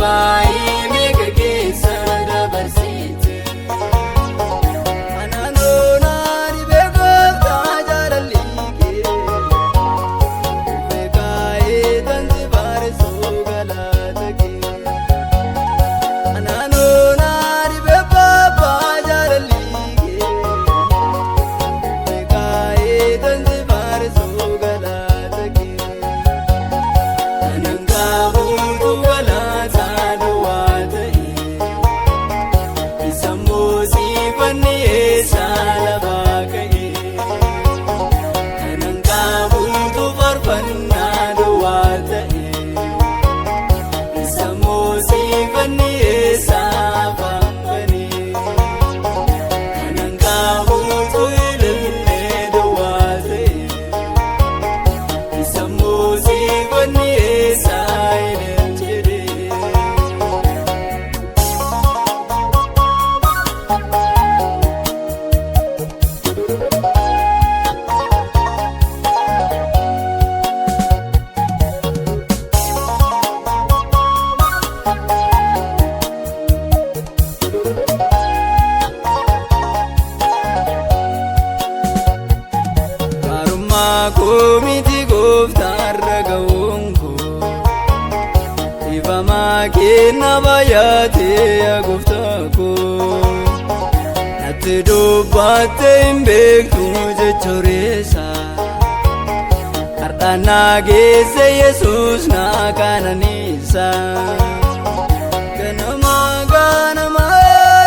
baay'ee meeqa keessa dabarsite. Anaanoo naani beekooftaa jaalalli kee beekaa'ee tansi baaresoo galaata kee. Anaanoo naani beekooftaa jaalalli kee beekaa'ee tansi baaresoo galaata kee. Komiti gooftaan raga'uun koo ifamaa kenna baay'atee yaa gooftaa koo. Natti dubbattee hin beektu jechuureessa har'aan naa geesse Yesuus naa kananiisa. Ganama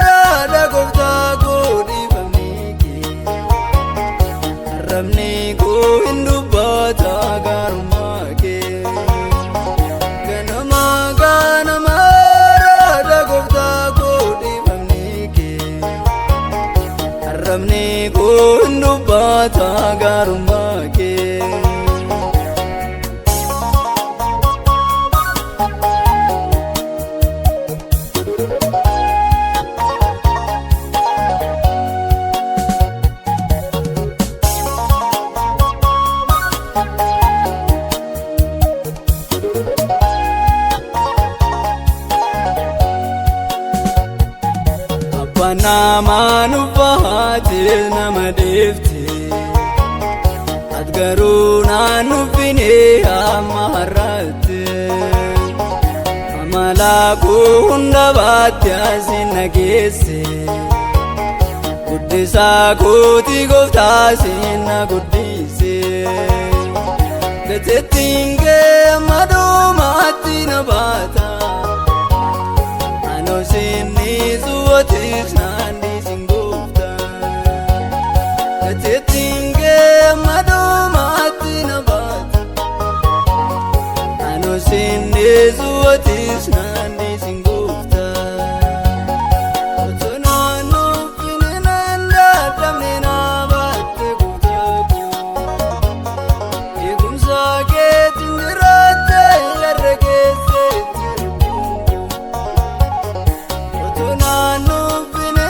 raada gooftaa koo dhiifamni kee arrabni koo hin dubbata gaarummaa kee. Ganama raada gooftaa koo dhiifamni kee arrabni koo hin dubbata gaarummaa kee. Namaan uffaatee nama deefte ati garuu naan uffinee amma har'aatti. Amala koo hunda baattee asiin nageesse guddisaa kooti gooftaa asiin na guddise. Gatettiin kee amma dhumaatti na baata anoo sinni suwwatis naanni singoofta. Gatettiin kee amma dhumaatti na baata anoo sinni suwwatis naanni singoofta. Otoo naannoo finne naan dadhabne naa baatte gooftaa koo. Eegumsa keetiin jiraatte yarra keessetti. Naannoo finne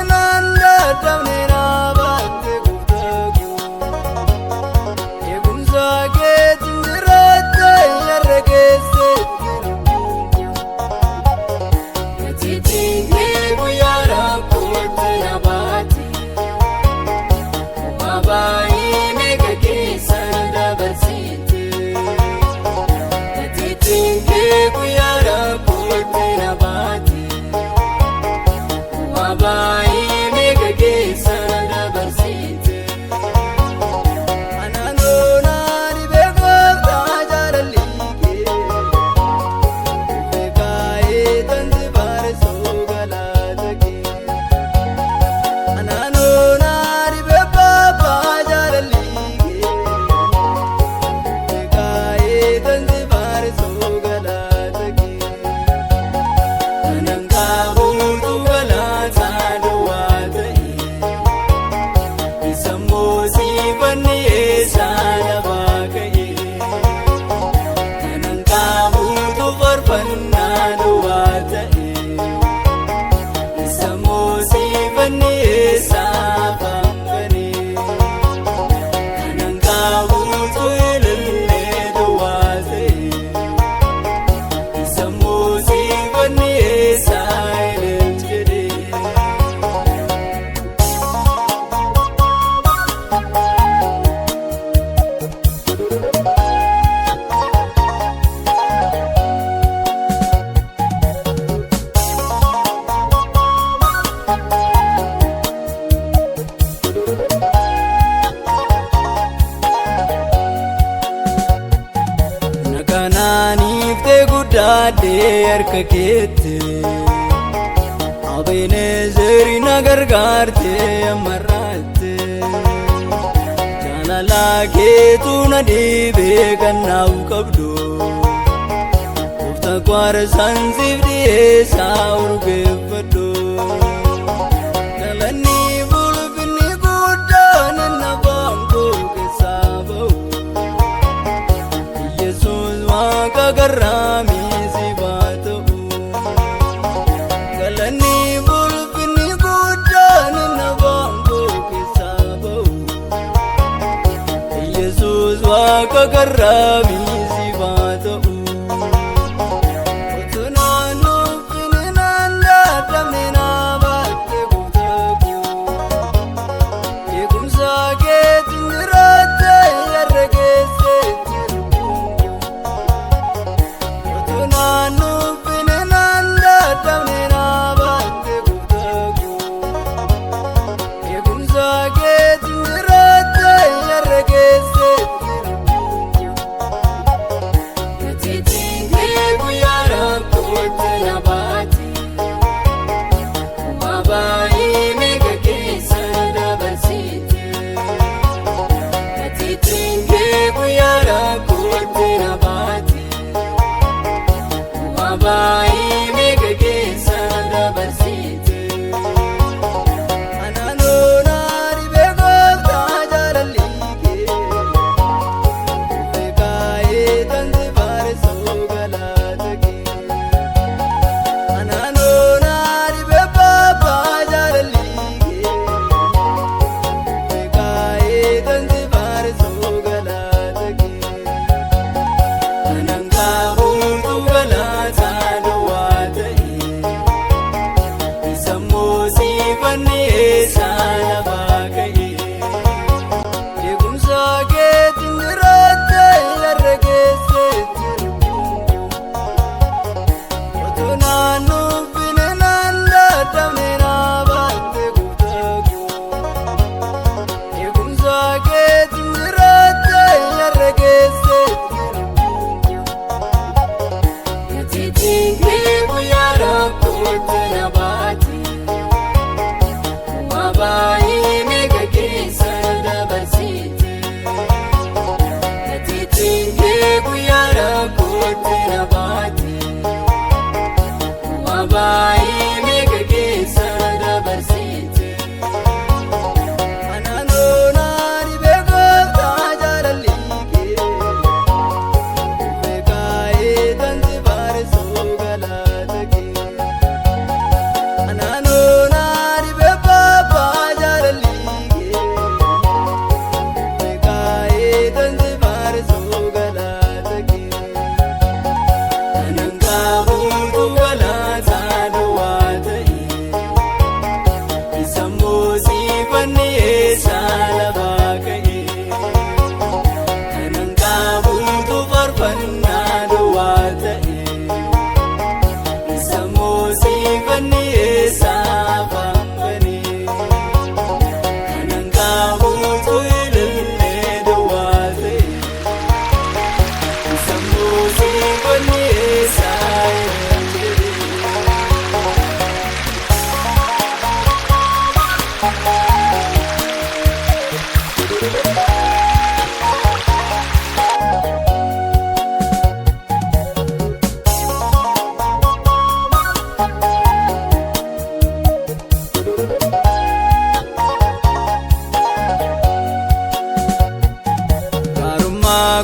harka keetti Abeneezeri na gargaarte ammarraatte jaalala keetu na dhiibee kan naaf qabdu Gooftaa koo aarsaan siif dhiyeessaa urgeeffadhu galanni ulfinni guddaan afaan koo keessaa ba'u Yesuus Waaqa garraamii siif haa ta'u galanni ulfinni guddaan afaan koo keessaa ba'u Yesuus Waaqa garraamii siif haa ta'u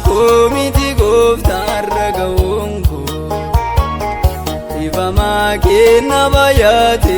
Komiti Gooftaan raga'uun koo ifamaa kenna baay'ate